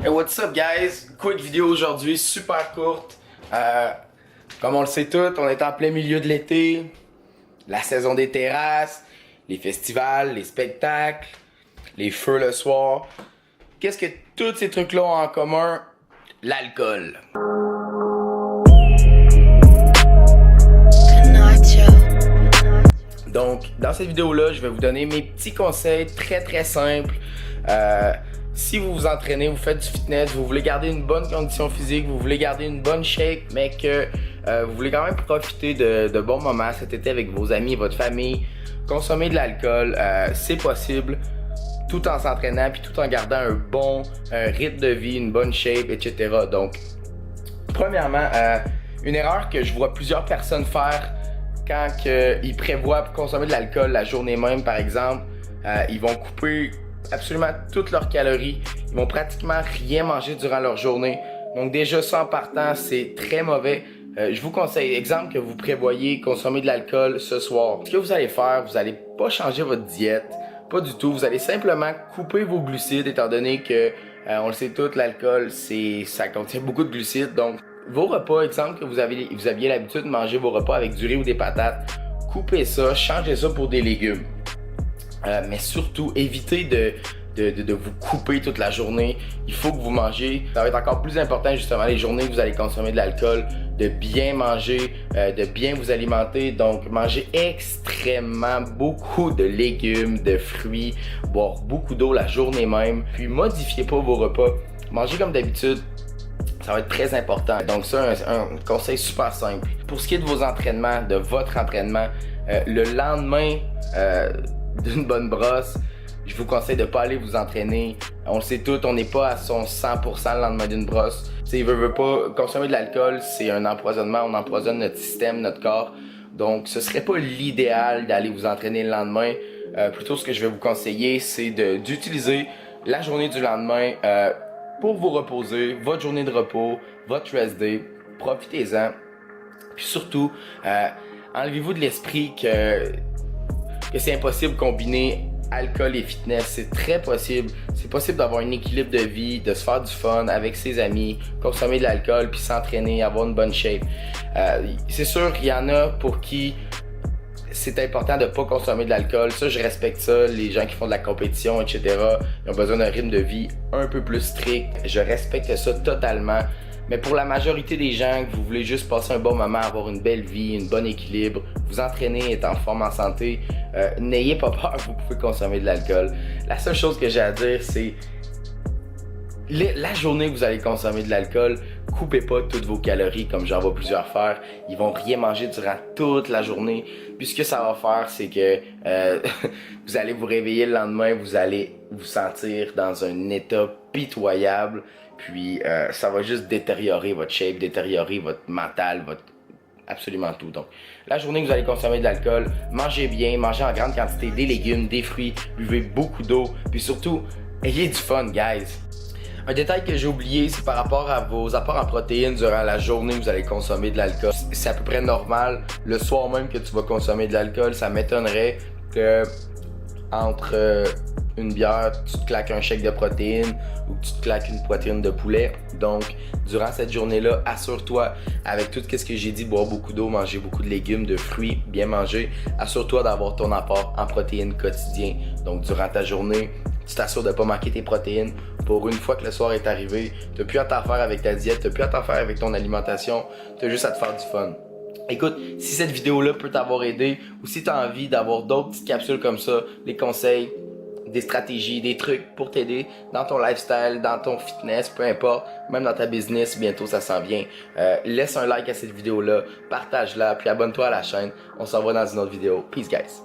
Hey, what's up guys? Quick vidéo aujourd'hui, super courte. Comme on le sait tous, on est en plein milieu de l'été, la saison des terrasses, les festivals, les spectacles, les feux le soir. Qu'est-ce que tous ces trucs-là ont en commun? L'alcool. Donc, dans cette vidéo-là, je vais vous donner mes petits conseils très simples. Si vous vous entraînez, vous faites du fitness, vous voulez garder une bonne condition physique, vous voulez garder une bonne shape, mais que vous voulez quand même profiter de bons moments cet été avec vos amis, votre famille, consommer de l'alcool, c'est possible, tout en s'entraînant puis tout en gardant un bon rythme de vie, une bonne shape, etc. Donc, premièrement, une erreur que je vois plusieurs personnes faire quand ils prévoient consommer de l'alcool la journée même, par exemple, ils vont couper absolument toutes leurs calories. Ils vont pratiquement rien manger durant leur journée. Donc déjà ça en partant, c'est très mauvais. Je vous conseille, exemple que vous prévoyez consommer de l'alcool ce soir. Ce que vous allez faire, vous n'allez pas changer votre diète, pas du tout. Vous allez simplement couper vos glucides étant donné que, on le sait tous, l'alcool, ça contient beaucoup de glucides. Donc vos repas, exemple que vous aviez l'habitude de manger vos repas avec du riz ou des patates, coupez ça, changez ça pour des légumes. Mais surtout, évitez de vous couper toute la journée. Il faut que vous mangez. Ça va être encore plus important justement les journées que vous allez consommer de l'alcool, de bien manger, de bien vous alimenter. Donc, mangez extrêmement beaucoup de légumes, de fruits, boire beaucoup d'eau la journée même. Puis, modifiez pas vos repas. Mangez comme d'habitude. Ça va être très important. Donc ça, un conseil super simple. Pour ce qui est de vos entraînements, de votre entraînement, le lendemain d'une bonne brosse, je vous conseille de ne pas aller vous entraîner. On le sait tous, on n'est pas à son 100% le lendemain d'une brosse. Tu sais, veut pas consommer de l'alcool, c'est un empoisonnement, on empoisonne notre système, notre corps. Donc ce serait pas l'idéal d'aller vous entraîner le lendemain. Plutôt ce que je vais vous conseiller, c'est d'utiliser la journée du lendemain pour vous reposer, votre journée de repos, votre rest day. Profitez-en. Puis surtout, enlevez-vous de l'esprit que c'est impossible de combiner alcool et fitness. C'est très possible. C'est possible d'avoir un équilibre de vie, de se faire du fun avec ses amis, consommer de l'alcool, puis s'entraîner, avoir une bonne shape. C'est sûr qu'il y en a pour qui c'est important de ne pas consommer de l'alcool. Ça, je respecte ça. Les gens qui font de la compétition, etc., ils ont besoin d'un rythme de vie un peu plus strict. Je respecte ça totalement. Mais pour la majorité des gens, que vous voulez juste passer un bon moment, avoir une belle vie, un bon équilibre, vous entraîner, être en forme, en santé, n'ayez pas peur, vous pouvez consommer de l'alcool. La seule chose que j'ai à dire, c'est la journée que vous allez consommer de l'alcool, coupez pas toutes vos calories comme j'en vois plusieurs faire. Ils vont rien manger durant toute la journée. Puis ce que ça va faire, c'est que vous allez vous réveiller le lendemain, vous allez vous sentir dans un état pitoyable. Puis ça va juste détériorer votre shape, détériorer votre mental, absolument tout. Donc, la journée que vous allez consommer de l'alcool, mangez bien, mangez en grande quantité des légumes, des fruits, buvez beaucoup d'eau. Puis surtout, ayez du fun, guys. Un détail que j'ai oublié, c'est par rapport à vos apports en protéines durant la journée que vous allez consommer de l'alcool. C'est à peu près normal. Le soir même que tu vas consommer de l'alcool, ça m'étonnerait que entre une bière, tu te claques un shake de protéines ou que tu te claques une poitrine de poulet. Donc, durant cette journée-là, assure-toi, avec tout ce que j'ai dit, boire beaucoup d'eau, manger beaucoup de légumes, de fruits, bien manger, assure-toi d'avoir ton apport en protéines quotidien. Donc, durant ta journée, tu t'assures de ne pas manquer tes protéines. Pour une fois que le soir est arrivé, tu n'as plus à t'en faire avec ta diète, tu n'as plus à t'en faire avec ton alimentation, tu as juste à te faire du fun. Écoute, si cette vidéo-là peut t'avoir aidé ou si tu as envie d'avoir d'autres petites capsules comme ça, des conseils, des stratégies, des trucs pour t'aider dans ton lifestyle, dans ton fitness, peu importe, même dans ta business, bientôt ça s'en vient. Laisse un like à cette vidéo-là, partage-la, puis abonne-toi à la chaîne. On s'en va dans une autre vidéo. Peace guys!